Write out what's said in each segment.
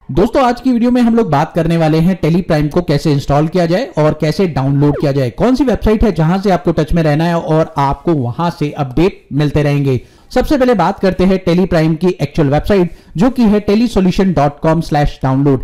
दोस्तों आज की वीडियो में हम लोग बात करने वाले हैं टेली प्राइम को कैसे इंस्टॉल किया जाए और कैसे डाउनलोड किया जाए। कौन सी वेबसाइट है जहां से आपको टच में रहना है और आपको वहां से अपडेट मिलते रहेंगे। सबसे पहले बात करते हैं टेली प्राइम की एक्चुअल वेबसाइट जो कि है telisolution.com/download।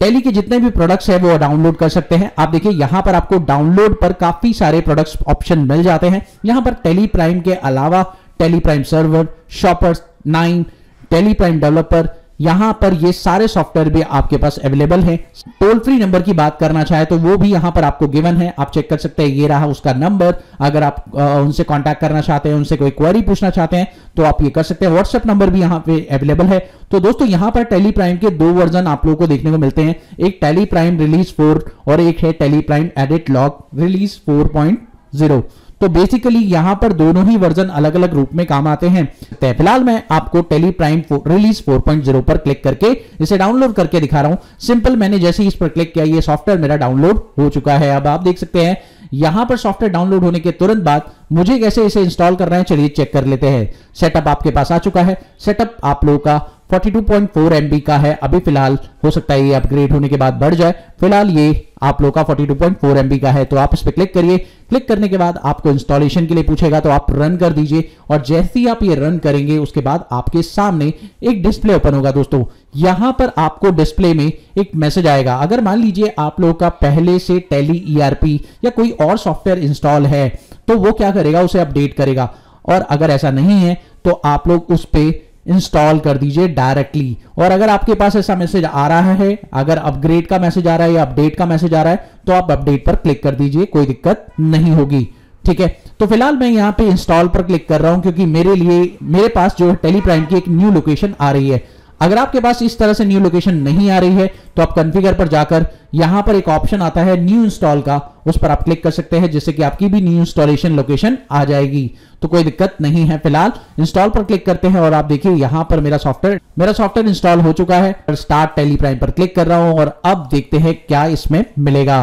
टेली के जितने भी प्रोडक्ट्स है वो डाउनलोड कर सकते हैं। आप देखिए यहां पर आपको डाउनलोड पर काफी सारे प्रोडक्ट्स ऑप्शन मिल जाते हैं। यहां पर टेली प्राइम के अलावा Tally Prime server, shoppers 9, Tally Prime developer, यहां पर ये सारे सॉफ्टवेयर भी आपके पास अवेलेबल हैं। टोल फ्री नंबर की बात करना चाहे तो वो भी यहां पर आपको गिवन है, आप चेक कर सकते हैं। ये रहा उसका नंबर। अगर आप उनसे कांटेक्ट करना चाहते हैं, उनसे कोई क्वेरी पूछना चाहते हैं तो आप ये कर सकते हैं। व्हाट्सएप नंबर भी यहां पे अवेलेबल है। तो दोस्तों यहां पर टेली प्राइम के दो वर्जन आप लोगों को देखने को मिलते हैं, एक टेली प्राइम रिलीज 4 और एक है Tally Prime edit log release 4.0। तो बेसिकली यहां पर दोनों ही वर्जन अलग अलग रूप में काम आते हैं। फिलहाल मैं आपको टेली प्राइम रिलीज 4.0 पर क्लिक करके इसे डाउनलोड करके दिखा रहा हूं। सिंपल, मैंने जैसे ही इस पर क्लिक किया ये सॉफ्टवेयर मेरा डाउनलोड हो चुका है। अब आप देख सकते हैं यहां पर सॉफ्टवेयर डाउनलोड होने के तुरंत बाद मुझे कैसे इसे इंस्टॉल करना है, चलिए चेक कर लेते हैं। सेटअप आपके पास आ चुका है। सेटअप आप लोगों का 42.4 MB का है अभी फिलहाल, हो सकता है ये अपग्रेड होने के बाद बढ़ जाए। फिलहाल ये आप लोग का 42.4 MB का है। तो आप इस पर क्लिक करिए। क्लिक करने के बाद आपको इंस्टॉलेशन के लिए पूछेगा तो आप रन कर दीजिए और जैसे ही आप ये रन करेंगे उसके बाद आपके सामने एक डिस्प्ले ओपन होगा। दोस्तों यहां पर आपको डिस्प्ले में एक मैसेज आएगा। अगर मान लीजिए आप लोगों का पहले से टेली ERP या कोई और सॉफ्टवेयर इंस्टॉल है तो वो क्या करेगा, उसे अपडेट करेगा। और अगर ऐसा नहीं है तो आप लोग उस पे इंस्टॉल कर दीजिए डायरेक्टली। और अगर आपके पास ऐसा मैसेज आ रहा है, अगर अपग्रेड का मैसेज आ रहा है या अपडेट का मैसेज आ रहा है तो आप अपडेट पर क्लिक कर दीजिए, कोई दिक्कत नहीं होगी। ठीक है, तो फिलहाल मैं यहां पे इंस्टॉल पर क्लिक कर रहा हूं क्योंकि मेरे पास जो टेली प्राइम की एक न्यू लोकेशन आ रही है। अगर आपके पास इस तरह से न्यू लोकेशन नहीं आ रही है तो आप कॉन्फ़िगर पर जाकर यहां पर एक ऑप्शन आता है न्यू इंस्टॉल का, उस पर आप क्लिक कर सकते हैं जिससे कि आपकी भी न्यू इंस्टॉलेशन लोकेशन आ जाएगी। तो कोई दिक्कत नहीं है। फिलहाल इंस्टॉल पर क्लिक करते हैं और आप देखिए यहां पर मेरा सॉफ्टवेयर इंस्टॉल हो चुका है। स्टार्ट टेली प्राइम पर क्लिक कर रहा हूं और अब देखते हैं क्या इसमें मिलेगा।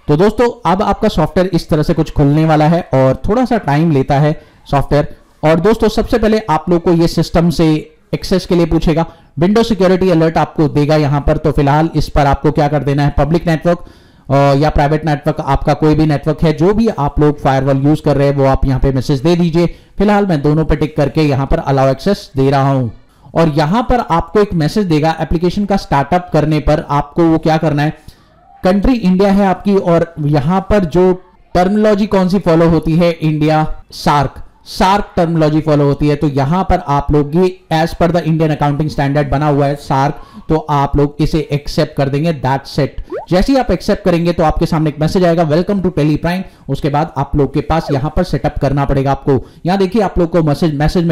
तो दोस्तों अब आपका सॉफ्टवेयर इस तरह से कुछ खुलने वाला है और थोड़ा सा टाइम लेता है सॉफ्टवेयर। और दोस्तों सबसे पहले आप लोग को ये सिस्टम से एक्सेस के लिए पूछेगा, विंडो सिक्योरिटी अलर्ट आपको देगा यहां पर। तो फिलहाल इस पर आपको क्या कर देना है, पब्लिक नेटवर्क या प्राइवेट नेटवर्क, आपका कोई भी नेटवर्क है जो भी आप लोग फायरवॉल यूज कर रहे हैं वो आप यहां पे मैसेज दे दीजिए। फिलहाल मैं दोनों पे टिक करके यहां पर अलाउ एक्सेस दे रहा हूं। और यहां पर आपको एक मैसेज देगा एप्लीकेशन का स्टार्टअप करने पर आपको वो क्या करना है, कंट्री इंडिया है आपकी और यहां पर जो टर्मिनोलॉजी कौन सी फॉलो होती है, इंडिया सार्क टर्मिनोलॉजी फॉलो होती है। तो यहां पर आप लोग ये as per the Indian accounting standard बना हुआ है सार्क, तो आप लोग इसे एक्सेप्ट कर देंगे। That's it. जैसे ही आप एक्सेप्ट करेंगे तो आपके सामने एक मैसेज आएगा, वेलकम टू टेली प्राइम। उसके बाद आप लोग के पास यहां पर सेटअप करना पड़ेगा आपको। यहां देखिए आप लोग को मैसेज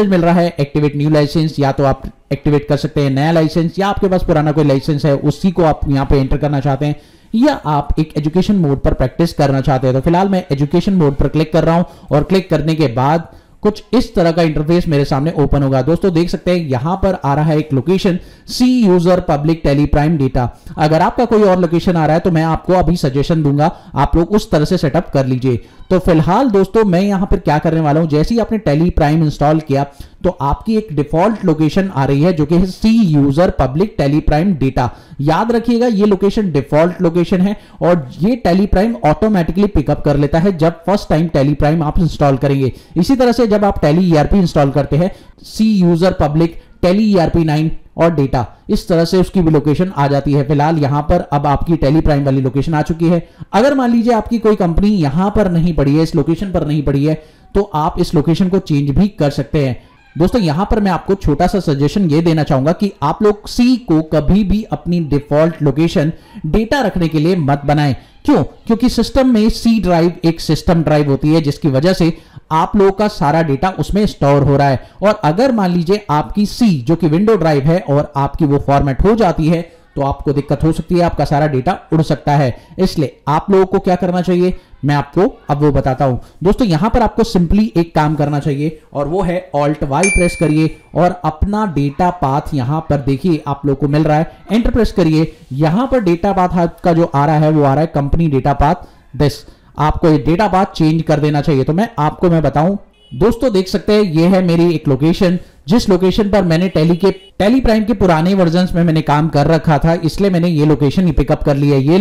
मिल रहा है एक्टिवेट न्यू लाइसेंस, या तो आप एक्टिवेट कर सकते हैं नया लाइसेंस, या आपके पास पुराना कोई लाइसेंस है उसी को आप यहां पे एंटर करना चाहते हैं, या आप एक एजुकेशन मोड पर प्रैक्टिस करना चाहते हैं। तो फिलहाल मैं एजुकेशन मोड पर क्लिक कर रहा हूं और क्लिक करने के बाद कुछ इस तरह का इंटरफेस मेरे सामने ओपन होगा। दोस्तों देख सकते हैं यहां पर आ रहा है एक location, C user public tele prime data. अगर आपका कोई और लोकेशन आ रहा है तो मैं आपको अभी सजेशन दूंगा, आप लोग उस तरह से सेटअप कर लीजिए। तो फिलहाल दोस्तों मैं यहां पर क्या करने वाला हूं, जैसे ही आपने टेली प्राइम इंस्टॉल किया तो आपकी एक डिफॉल्ट लोकेशन आ रही है जो कि है C user public tele prime data. याद रखिएगा ये लोकेशन डिफॉल्ट लोकेशन है और ये टेली प्राइम ऑटोमेटिकली पिकअप कर लेता है जब फर्स्ट टाइम टेली प्राइम आप इंस्टॉल करेंगे। इसी तरह से जब आप टेली ERP इंस्टॉल करते हैं, सी यूजर पब्लिक टेली ERP 9 और डेटा, इस तरह से उसकी भी लोकेशन आ जाती है। फिलहाल यहां पर अब आपकी टेली प्राइम वाली लोकेशन आ चुकी है। अगर मान लीजिए आपकी कोई कंपनी यहां पर नहीं पड़ी है, इस लोकेशन पर नहीं पड़ी है, तो आप इस लोकेशन को चेंज भी कर सकते हैं। दोस्तों यहां पर मैं आपको छोटा सा सजेशन ये देना चाहूंगा कि आप लोग सी को कभी भी अपनी डिफॉल्ट लोकेशन डेटा रखने के लिए मत बनाएं। क्यों? क्योंकि सिस्टम में सी ड्राइव एक सिस्टम ड्राइव होती है जिसकी वजह से आप लोगों का सारा डेटा उसमें स्टोर हो रहा है। और अगर मान लीजिए आपकी सी जो कि विंडो ड्राइव है और आपकी वो फॉर्मेट हो जाती है तो आपको दिक्कत हो सकती है, आपका सारा डेटा उड़ सकता है। इसलिए आप लोगों को क्या करना चाहिए मैं आपको अब वो बताता हूं। दोस्तों यहां पर आपको सिंपली एक काम करना चाहिए और वो है Alt Y प्रेस करिए और अपना डेटा पाथ यहां पर देखिए आप लोग को मिल रहा है, एंटर प्रेस करिए। यहां पर डेटा पाथ आपका जो आ रहा है वो आ रहा है कंपनी डेटा पाथ दिस। आपको ये डेटा पाथ चेंज कर देना चाहिए। तो मैं बताऊं दोस्तों देख सकते हैं ये है मेरी एक लोकेशन, जिस लोकेशन पर मैंने टेली प्राइम के पुराने वर्जन्स में मैंने काम कर रखा था, इसलिए मैंने ये लोकेशन ही पिकअप कर ली है। ये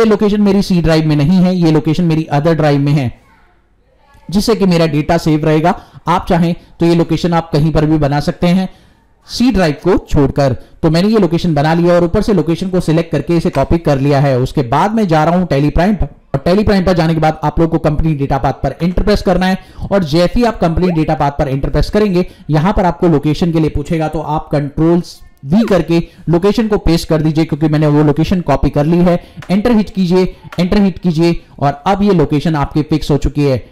लोकेशन मेरी सी ड्राइव में नहीं है, ये लोकेशन मेरी अदर ड्राइव में है, जिससे कि मेरा डेटा सेव रहेगा। आप चाहें तो ये लोकेशन आप कहीं पर भी बना सकते हैं सी ड्राइव को छोड़कर। तो मैंने ये लोकेशन बना लिया और ऊपर से लोकेशन को सिलेक्ट करके इसे कॉपी कर लिया है। उसके बाद मैं जा रहा हूं टेली प्राइम पर, और टेली प्राइम पर जाने के बाद आप लोग को कंपनी डेटा पाथ पर एंटर प्रेस करना है। और जैसे ही आप कंपनी डेटा पाथ पर एंटर प्रेस करेंगे, यहां पर आपको लोकेशन के लिए पूछेगा, तो आप कंट्रोल्स V करके लोकेशन को पेस्ट कर दीजिए, क्योंकि मैंने वो लोकेशन कॉपी कर ली है। एंटर हिट कीजिए और अब ये लोकेशन आपकी फिक्स हो चुकी है।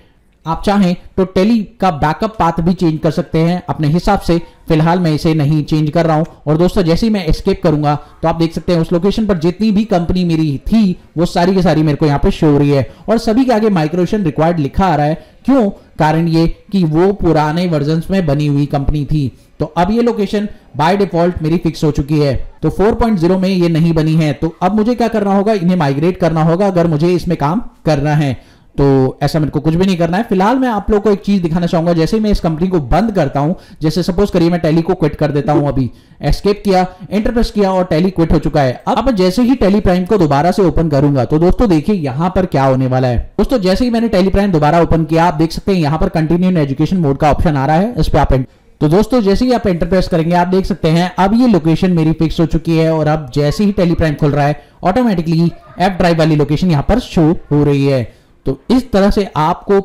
आप चाहें तो टेली का बैकअप पाथ भी चेंज कर सकते हैं अपने हिसाब से। फिलहाल मैं इसे नहीं चेंज कर रहा हूं। और दोस्तों जैसे ही मैं एस्केप करूंगा तो आप देख सकते हैं उस लोकेशन पर जितनी भी कंपनी मेरी थी वो सारी की सारी मेरे को यहां पे शो हो रही है, और सभी के आगे माइग्रेशन रिक्वायर्ड लिखा आ रहा है। क्यों? कारण ये कि वो पुराने वर्जन्स में बनी हुई कंपनी थी। तो अब ये लोकेशन बाय डिफॉल्ट मेरी फिक्स हो चुकी है। तो 4.0 में ये नहीं बनी है। तो अब मुझे क्या करना होगा, इन्हें माइग्रेट करना होगा अगर मुझे इसमें काम करना है। तो ऐसा मेरे को कुछ भी नहीं करना है। फिलहाल मैं आप लोगों को एक चीज दिखाना चाहूंगा। जैसे मैं इस कंपनी को बंद करता हूं, जैसे सपोज करिए मैं टेली को क्विट कर देता हूं, अभी एस्केप किया, एंटर प्रेस किया और टेली क्विट हो चुका है। अब जैसे ही टेली प्राइम को दोबारा से ओपन करूंगा तो दोस्तों देखिए यहां पर क्या होने वाला है। दोस्तों जैसे ही मैंने टेली प्राइम दोबारा ओपन किया, आप देख सकते हैं यहां पर कंटिन्यू इन एजुकेशन मोड का ऑप्शन आ रहा है, इस पर आप तो दोस्तों जैसे ही आप एंटर प्रेस करेंगे, आप देख सकते हैं अब ये लोकेशन मेरी फिक्स हो चुकी है। और अब जैसे ही टेली प्राइम खुल रहा है, ऑटोमेटिकली एफ ड्राइव वाली लोकेशन यहां पर शो हो रही है। तो इस तरह से आपको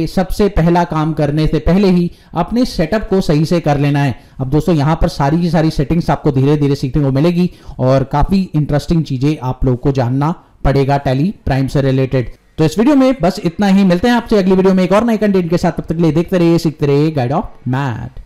सबसे पहला काम करने से पहले ही अपने सेटअप को सही से कर लेना है। अब दोस्तों यहां पर सारी की सारी सेटिंग्स आपको धीरे धीरे सीखने को मिलेगी और काफी इंटरेस्टिंग चीजें आप लोगों को जानना पड़ेगा टेली प्राइम से रिलेटेड। तो इस वीडियो में बस इतना ही। मिलते हैं आपसे अगली वीडियो में एक और नए कंटेंट के साथ। तब तक के लिए देखते रहिए, सीखते रहिए गाइड ऑफ मैथ।